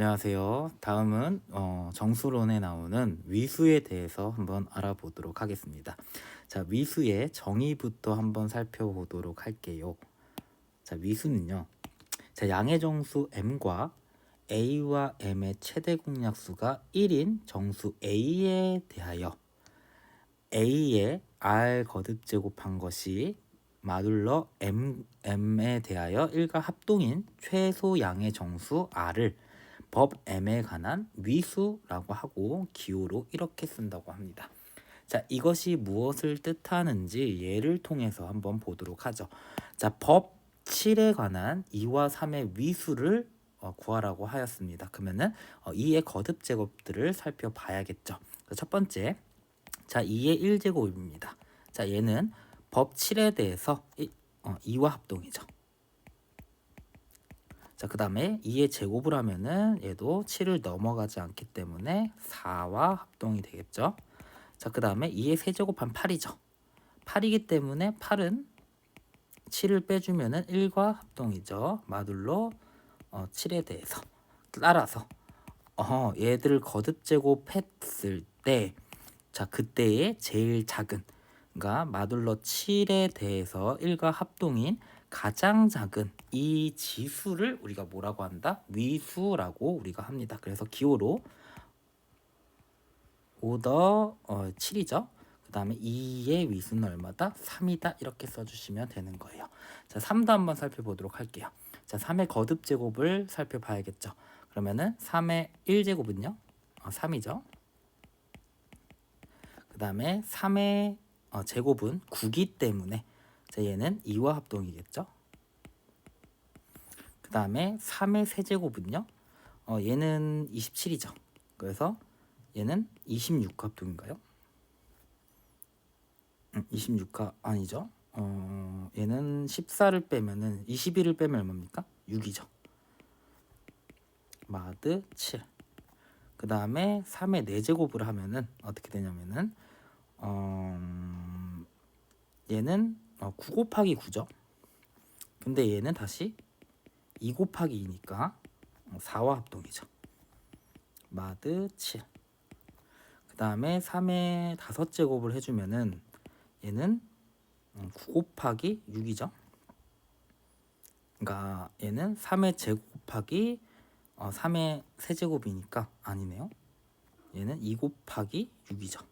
안녕하세요. 다음은 정수론에 나오는 위수에 대해서 한번 알아보도록 하겠습니다. 자, 위수의 정의부터 한번 살펴보도록 할게요. 자, 위수는요. 자, 양의 정수 m과 a와 m의 최대 공약수가 1인 정수 a에 대하여 a의 r 거듭 제곱한 것이 마둘러 m에 대하여 1과 합동인 최소 양의 정수 r을 법 m에 관한 위수라고 하고 기호로 이렇게 쓴다고 합니다. 자, 이것이 무엇을 뜻하는지 예를 통해서 한번 보도록 하죠. 자, 법 7에 관한 2와 3의 위수를 구하라고 하였습니다. 그러면은 2의 거듭 제곱들을 살펴봐야겠죠. 첫 번째, 자, 2의 1제곱입니다. 자, 얘는 법 7에 대해서 2와 합동이죠. 자, 그 다음에 2의 제곱을 하면은 얘도 7을 넘어가지 않기 때문에 4와 합동이 되겠죠. 자, 그 다음에 2의 세제곱한 8이죠. 8이기 때문에 8은 7을 빼주면은 1과 합동이죠. 마둘로 7에 대해서 따라서 얘들을 거듭 제곱했을 때, 자, 그때의 제일 작은, 그러니까 마둘러 7에 대해서 1과 합동인 가장 작은 이 지수를 우리가 뭐라고 한다? 위수라고 우리가 합니다. 그래서 기호로 오더 7이죠. 그 다음에 2의 위수는 얼마다? 3이다. 이렇게 써주시면 되는 거예요. 자, 3도 한번 살펴보도록 할게요. 자, 3의 거듭 제곱을 살펴봐야겠죠. 그러면은 3의 1제곱은요? 3이죠. 그 다음에 3의 제곱은 9기 때문에 자, 얘는 2와 합동이겠죠. 그 다음에 3의 세제곱은요. 얘는 27이죠. 그래서 얘는 26 합동인가요? 26가 아니죠. 얘는 14를 빼면은 21을 빼면 얼마입니까? 6이죠. 마드 7. 그 다음에 3의 4제곱을 하면은 어떻게 되냐면은 얘는 9 곱하기 9죠. 근데 얘는 다시 2 곱하기 2니까 4와 합동이죠. 마드 7. 그 다음에 3의 5제곱을 해주면은 얘는 9 곱하기 6이죠. 그러니까 얘는 3의 제곱 곱하기 3의 세제곱이니까 아니네요. 얘는 2 곱하기 6이죠.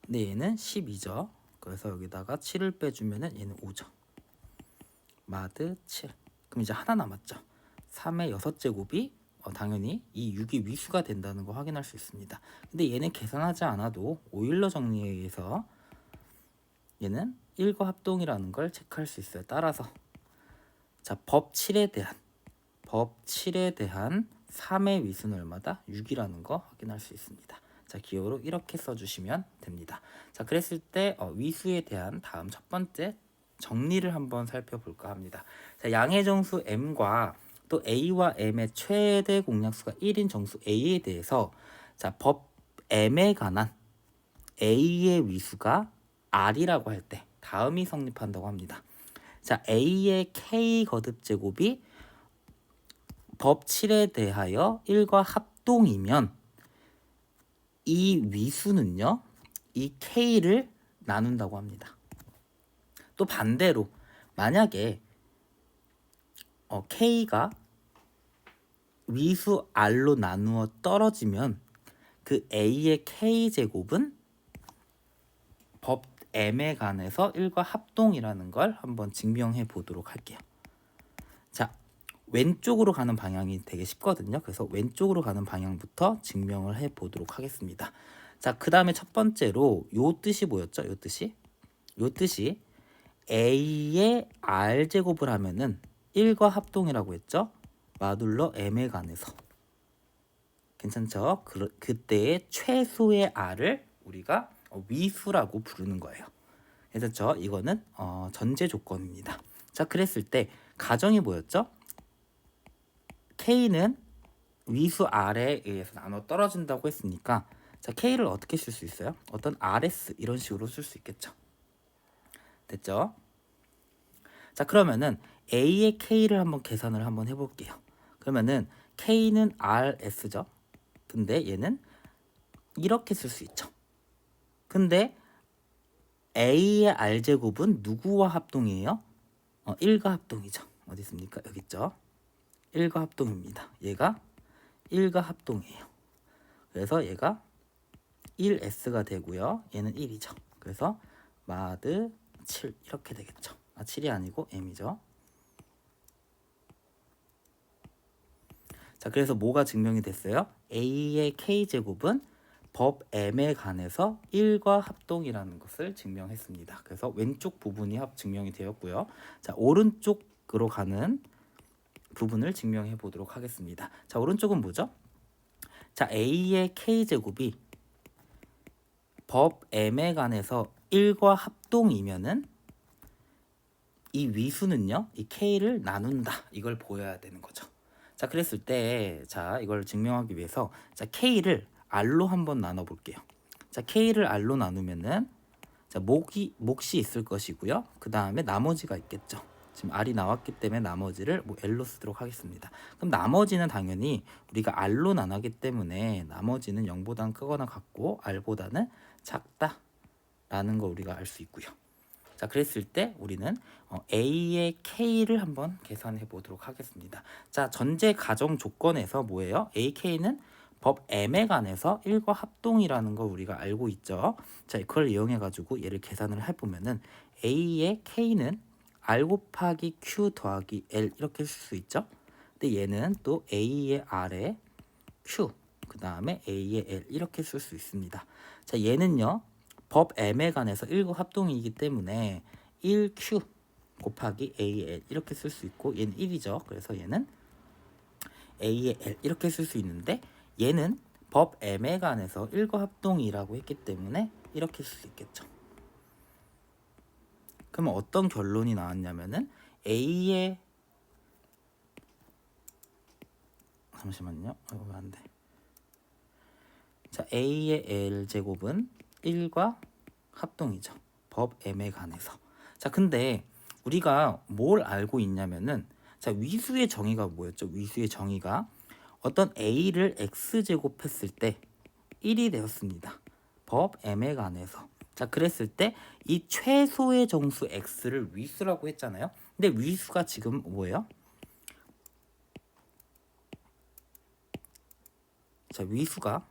근데 얘는 12죠. 그래서 여기다가 7을 빼주면은 얘는 5죠. 마드 7. 그럼 이제 하나 남았죠. 3의 6제곱이 당연히 이 6이 위수가 된다는 거 확인할 수 있습니다. 근데 얘는 계산하지 않아도 오일러 정리에 의해서 얘는 1과 합동이라는 걸 체크할 수 있어요. 따라서 자, 법 7에 대한 3의 위수는 얼마다? 6이라는 거 확인할 수 있습니다. 자, 기호로 이렇게 써주시면 됩니다. 자, 그랬을 때 위수에 대한 다음 첫 번째 정리를 한번 살펴볼까 합니다. 자, 양의 정수 m과 또 a와 m의 최대 공약수가 1인 정수 a에 대해서 자, 법 m에 관한 a의 위수가 r이라고 할 때 다음이 성립한다고 합니다. 자, a의 k 거듭 제곱이 법 7에 대하여 1과 합동이면 이 위수는요, 이 k를 나눈다고 합니다. 또 반대로 만약에 k가 위수 r로 나누어 떨어지면 그 a의 k제곱은 법 m에 관해서 1과 합동이라는 걸 한번 증명해 보도록 할게요. 자, 왼쪽으로 가는 방향이 되게 쉽거든요. 그래서 왼쪽으로 가는 방향부터 증명을 해 보도록 하겠습니다. 자, 그 다음에 첫 번째로 요 뜻이 뭐였죠? 요 뜻이 a의 r제곱을 하면은 1과 합동이라고 했죠? 마둘러 m에 관해서. 괜찮죠? 그때의 최소의 r을 우리가 위수라고 부르는 거예요. 괜찮죠? 이거는 전제 조건입니다. 자, 그랬을 때 가정이 뭐였죠? K는 위수 R에 의해서 나눠 떨어진다고 했으니까 자, K를 어떻게 쓸 수 있어요? 어떤 RS 이런 식으로 쓸 수 있겠죠. 됐죠? 자, 그러면은 A의 K를 한번 계산을 한번 해볼게요. 그러면은 K는 RS죠. 근데 얘는 이렇게 쓸 수 있죠. 근데 A의 R제곱은 누구와 합동이에요? 1과 합동이죠. 어디 있습니까? 여기 있죠. 1과 합동입니다. 얘가 1과 합동이에요. 그래서 얘가 1S가 되고요. 얘는 1이죠. 그래서 마드 7 이렇게 되겠죠. 7이 아니고 M이죠. 자, 그래서 뭐가 증명이 됐어요? A의 K제곱은 법 M에 관해서 1과 합동이라는 것을 증명했습니다. 그래서 왼쪽 부분이 증명이 되었고요. 자, 오른쪽으로 가는 부분을 증명해 보도록 하겠습니다. 자, 오른쪽은 뭐죠? 자, A의 K제곱이 법 M에 관해서 1과 합동이면은 이 위수는요, 이 K를 나눈다. 이걸 보여야 되는 거죠. 자, 그랬을 때, 자, 이걸 증명하기 위해서, 자, K를 R로 한번 나눠 볼게요. 자, K를 R로 나누면은, 자, 몫이 있을 것이고요. 그 다음에 나머지가 있겠죠. 지금 R이 나왔기 때문에 나머지를 뭐 L로 쓰도록 하겠습니다. 그럼 나머지는 당연히 우리가 R로 나누기 때문에 나머지는 0보다는 크거나 같고 R보다는 작다라는 거 우리가 알 수 있고요. 자, 그랬을 때 우리는 A의 K를 한번 계산해 보도록 하겠습니다. 자, 전제 가정 조건에서 뭐예요? AK는 법 M에 관해서 1과 합동이라는 거 우리가 알고 있죠. 자, 그걸 이용해 가지고 얘를 계산을 해보면은 A의 K는 R 곱하기 Q 더하기 L 이렇게 쓸 수 있죠. 근데 얘는 또 A의 R에 Q 그 다음에 A의 L 이렇게 쓸 수 있습니다. 자, 얘는요 법 M에 관해서 1과 합동이기 때문에 1Q 곱하기 AL 이렇게 쓸 수 있고 얘는 1이죠. 그래서 얘는 A의 L 이렇게 쓸 수 있는데 얘는 법 M에 관해서 1과 합동이라고 했기 때문에 이렇게 쓸 수 있겠죠. 그러면 어떤 결론이 나왔냐면은 A의 잠시만요. 왜 안 돼? 자, A의 L 제곱은 1과 합동이죠. 법 M에 관해서. 자, 근데 우리가 뭘 알고 있냐면은 자, 위수의 정의가 뭐였죠? 위수의 정의가 어떤 A를 X제곱 했을 때 1이 되었습니다. 법 M에 관해서. 자, 그랬을 때 이 최소의 정수 X를 위수라고 했잖아요. 근데 위수가 지금 뭐예요? 자, 위수가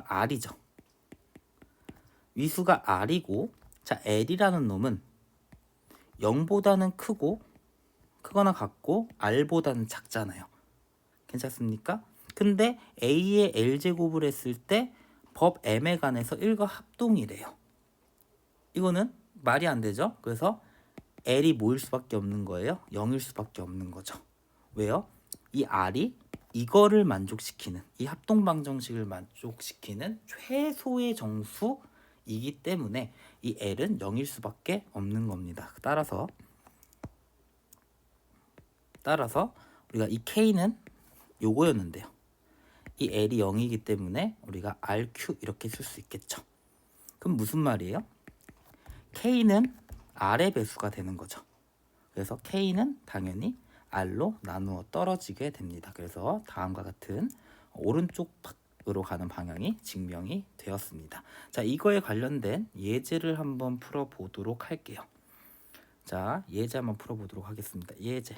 R이죠. 위수가 R이고 자, L이라는 놈은 0보다는 크거나 같고 R보다는 작잖아요. 괜찮습니까? 근데 A의 L제곱을 했을 때 법 M에 관해서 1과 합동이래요. 이거는 말이 안 되죠? 그래서 L이 뭐일 수밖에 없는 거예요? 0일 수밖에 없는 거죠. 왜요? 이 R이 이거를 만족시키는 이 합동방정식을 만족시키는 최소의 정수이기 때문에 이 L은 0일 수밖에 없는 겁니다. 따라서 우리가 이 K는 요거였는데요. 이 L이 0이기 때문에 우리가 RQ 이렇게 쓸 수 있겠죠. 그럼 무슨 말이에요? K는 R의 배수가 되는 거죠. 그래서 K는 당연히 R로 나누어 떨어지게 됩니다. 그래서 다음과 같은 오른쪽으로 가는 방향이 증명이 되었습니다. 자, 이거에 관련된 예제를 한번 풀어보도록 할게요. 자, 예제 한번 풀어보도록 하겠습니다. 예제.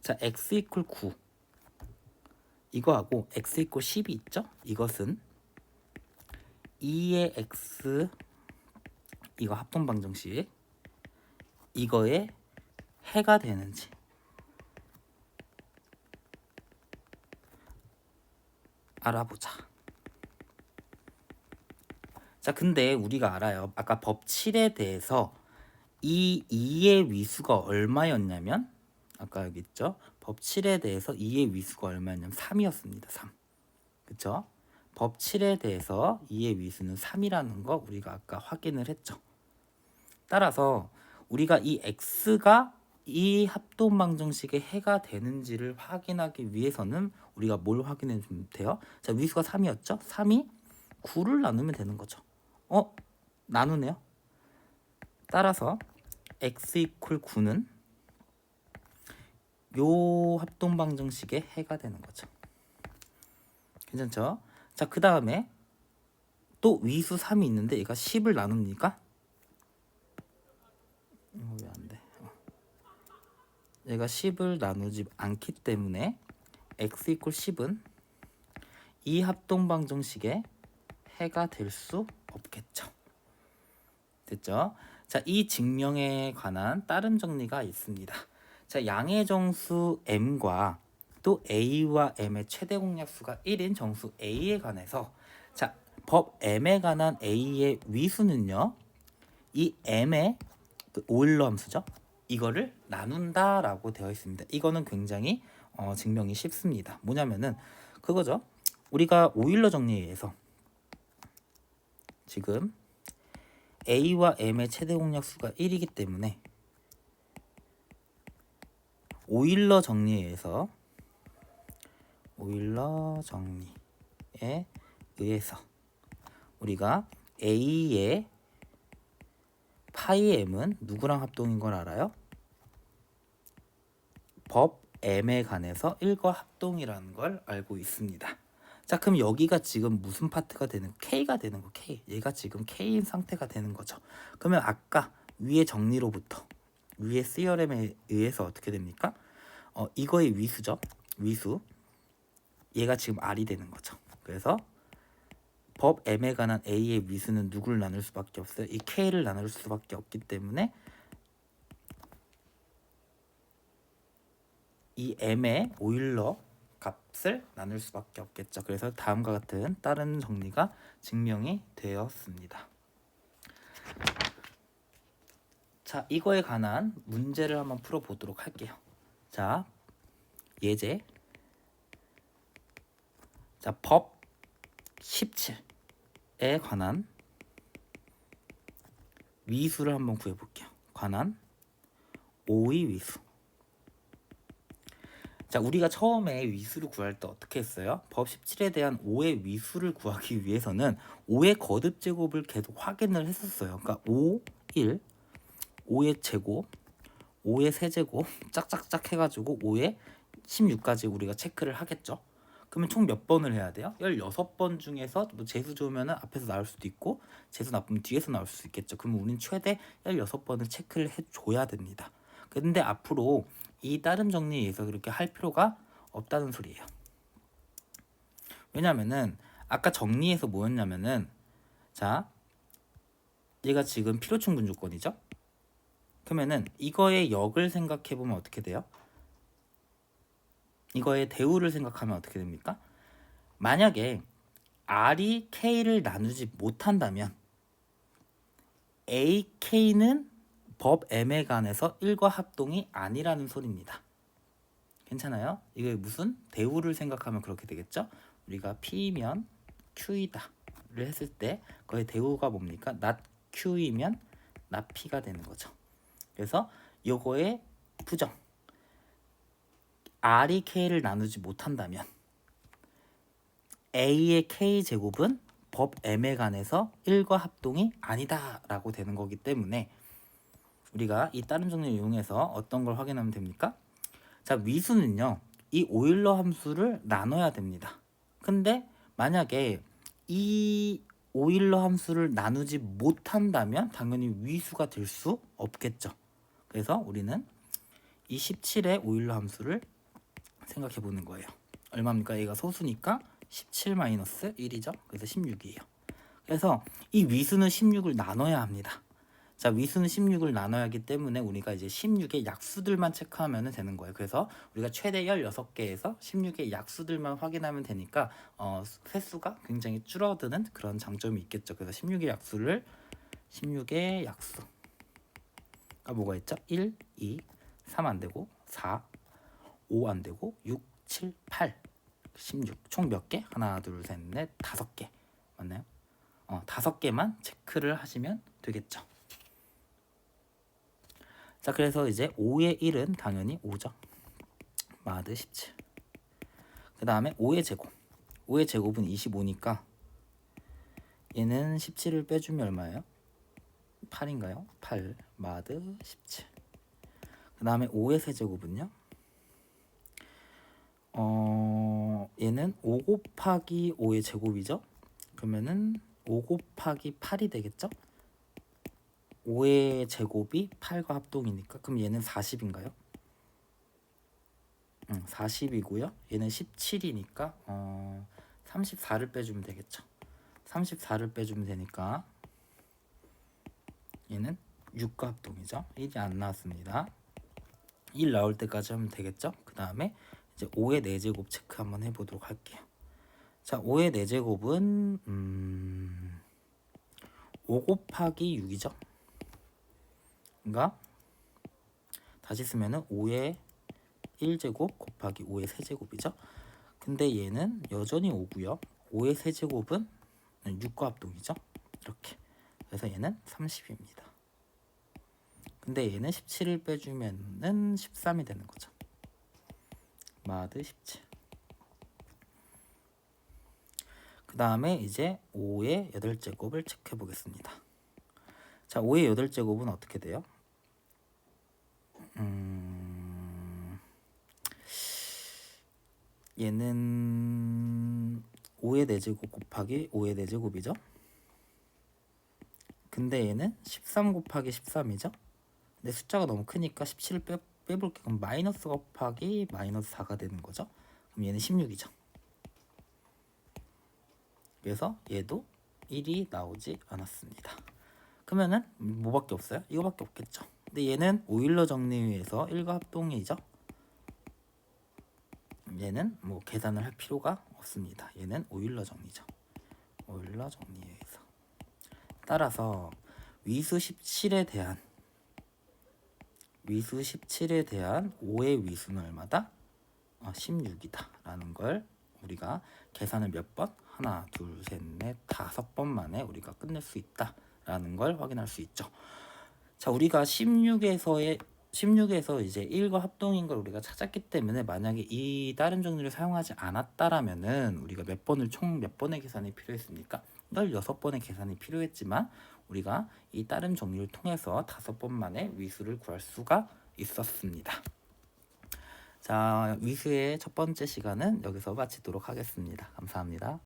자, x 이퀄 9 이거하고 x 이퀄 10이 있죠? 이것은 2의 x 이거 합동방정식 이거에 해가 되는지 알아보자. 자, 근데 우리가 알아요. 아까 법 7에 대해서 이 2의 위수가 얼마였냐면 아까 여기 있죠? 법 7에 대해서 2의 위수가 얼마였냐면 3이었습니다. 3. 그쵸? 법 7에 대해서 2의 위수는 3이라는 거 우리가 아까 확인을 했죠. 따라서 우리가 이 x가 이 합동방정식의 해가 되는지를 확인하기 위해서는 우리가 뭘 확인해 주면 돼요? 자, 위수가 3이었죠? 3이 9를 나누면 되는 거죠. 나누네요. 따라서 x 이퀄 9는 요 합동 방정식의 해가 되는 거죠. 괜찮죠? 자, 그 다음에 또 위수 3이 있는데 얘가 10을 나눕니까? 이거 왜 안 돼? 얘가 10을 나누지 않기 때문에 x 이퀄 10은 이 합동 방정식의 해가 될 수 없겠죠. 됐죠? 자, 이 증명에 관한 다른 정리가 있습니다. 자, 양의 정수 m과 또 a와 m의 최대 공약수가 1인 정수 a에 관해서 자, 법 m에 관한 a의 위수는요. 이 m의 그 오일러 함수죠. 이거를 나눈다라고 되어 있습니다. 이거는 굉장히 증명이 쉽습니다. 뭐냐면은 그거죠. 우리가 오일러 정리에 의해서 지금 a와 m의 최대 공약수가 1이기 때문에 오일러 정리에 의해서 우리가 a의 파이 m은 누구랑 합동인 걸 알아요? 법 m에 관해서 1과 합동이라는 걸 알고 있습니다. 자, 그럼 여기가 지금 무슨 파트가 되는 K가 되는 거 K. 얘가 지금 K인 상태가 되는 거죠. 그러면 아까 위의 정리로부터 위의 CRM에 의해서 어떻게 됩니까? 이거의 위수죠. 위수. 얘가 지금 R이 되는 거죠. 그래서 법 M에 관한 A의 위수는 누구를 나눌 수밖에 없어요? 이 K를 나눌 수밖에 없기 때문에 이 m의 오일러 값을 나눌 수밖에 없겠죠. 그래서 다음과 같은 다른 정리가 증명이 되었습니다. 자, 이거에 관한 문제를 한번 풀어보도록 할게요. 자, 예제. 자, 법 17에 관한 위수를 한번 구해볼게요. 관한 5의 위수. 자, 우리가 처음에 위수를 구할 때 어떻게 했어요? 법 17에 대한 5의 위수를 구하기 위해서는 5의 거듭 제곱을 계속 확인을 했었어요. 그러니까 5, 1, 5의 제곱, 5의 세제곱 짝짝짝 해가지고 5의 16까지 우리가 체크를 하겠죠. 그러면 총 몇 번을 해야 돼요? 16번 중에서 뭐 재수 좋으면 앞에서 나올 수도 있고 재수 나쁘면 뒤에서 나올 수 있겠죠. 그러면 우리는 최대 16번을 체크를 해줘야 됩니다. 근데 앞으로 이 다른 정리에 의해서 그렇게 할 필요가 없다는 소리예요. 왜냐면은 아까 정리해서 뭐였냐면은 자, 얘가 지금 필요충분 조건이죠. 그러면은 이거의 역을 생각해 보면 어떻게 돼요? 이거의 대우를 생각하면 어떻게 됩니까? 만약에 R이 K를 나누지 못한다면 AK는 법 M에 관해서 1과 합동이 아니라는 소리입니다. 괜찮아요? 이게 무슨 대우를 생각하면 그렇게 되겠죠? 우리가 P면 Q이다 를 했을 때 그의 대우가 뭡니까? not Q이면 not P가 되는 거죠. 그래서 요거의 부정 R이 K를 나누지 못한다면 A의 K제곱은 법 M에 관해서 1과 합동이 아니다 라고 되는 거기 때문에 우리가 이 다른 정리를 이용해서 어떤 걸 확인하면 됩니까? 자, 위수는요 이 오일러 함수를 나눠야 됩니다. 근데 만약에 이 오일러 함수를 나누지 못한다면 당연히 위수가 될 수 없겠죠. 그래서 우리는 이 17의 오일러 함수를 생각해 보는 거예요. 얼마입니까? 얘가 소수니까 17-1이죠. 그래서 16이에요. 그래서 이 위수는 16을 나눠야 합니다. 자, 위수는 16을 나눠야 하기 때문에 우리가 이제 16의 약수들만 체크하면 되는 거예요. 그래서 우리가 최대 16개에서 16의 약수들만 확인하면 되니까 횟수가 굉장히 줄어드는 그런 장점이 있겠죠. 그래서 16의 약수가 뭐가 있죠? 1, 2, 3 안 되고 4, 5 안 되고 6, 7, 8, 16. 총 몇 개? 하나, 둘, 셋, 넷, 5개. 맞나요? 5개만 체크를 하시면 되겠죠. 자, 그래서 이제 5의 1은 당연히 5죠. 마드 17. 그 다음에 5의 제곱. 5의 제곱은 25니까 얘는 17을 빼주면 얼마예요? 8인가요? 8 마드 17. 그 다음에 5의 세제곱은요? 얘는 5 곱하기 5의 제곱이죠. 그러면은 5 곱하기 8이 되겠죠. 5의 제곱이 8과 합동이니까 그럼 얘는 40인가요? 40이고요. 얘는 17이니까 34를 빼주면 되겠죠. 34를 빼주면 되니까 얘는 6과 합동이죠. 1이 안 나왔습니다. 1 나올 때까지 하면 되겠죠. 그 다음에 이제 5의 4제곱 체크 한번 해보도록 할게요. 자, 5의 4제곱은 5 곱하기 6이죠. 그러니까 다시 쓰면은 5의 1제곱 곱하기 5의 세제곱이죠. 근데 얘는 여전히 5고요. 5의 세제곱은 6과 합동이죠. 이렇게. 그래서 얘는 30입니다. 근데 얘는 17을 빼주면은 13이 되는 거죠. 마드 17. 그 다음에 이제 5의 8제곱을 체크해 보겠습니다. 자, 5의 8제곱은 어떻게 돼요? 얘는 5의 4제곱 곱하기 5의 4제곱이죠. 근데 얘는 13 곱하기 13이죠. 근데 숫자가 너무 크니까 17을 빼볼게. 그럼 마이너스 곱하기 마이너스 4가 되는 거죠. 그럼 얘는 16이죠. 그래서 얘도 1이 나오지 않았습니다. 그러면은 뭐밖에 없어요? 이거밖에 없겠죠. 근데 얘는 오일러 정리에서 1과 합동이죠. 얘는 뭐 계산을 할 필요가 없습니다. 얘는 오일러 정리죠. 오일러 정리에 의해서. 따라서 위수 17에 대한 5의 위수는 얼마다? 16이다 라는 걸 우리가 계산을 몇 번? 하나, 둘, 셋, 넷, 5번 만에 우리가 끝낼 수 있다 라는 걸 확인할 수 있죠. 자, 우리가 16에서 이제 1과 합동인 걸 우리가 찾았기 때문에 만약에 이 다른 정리를 사용하지 않았다라면은 우리가 총 몇 번의 계산이 필요했습니까? 16번의 계산이 필요했지만 우리가 이 다른 정리를 통해서 5번 만에 위수를 구할 수가 있었습니다. 자, 위수의 첫 번째 시간은 여기서 마치도록 하겠습니다. 감사합니다.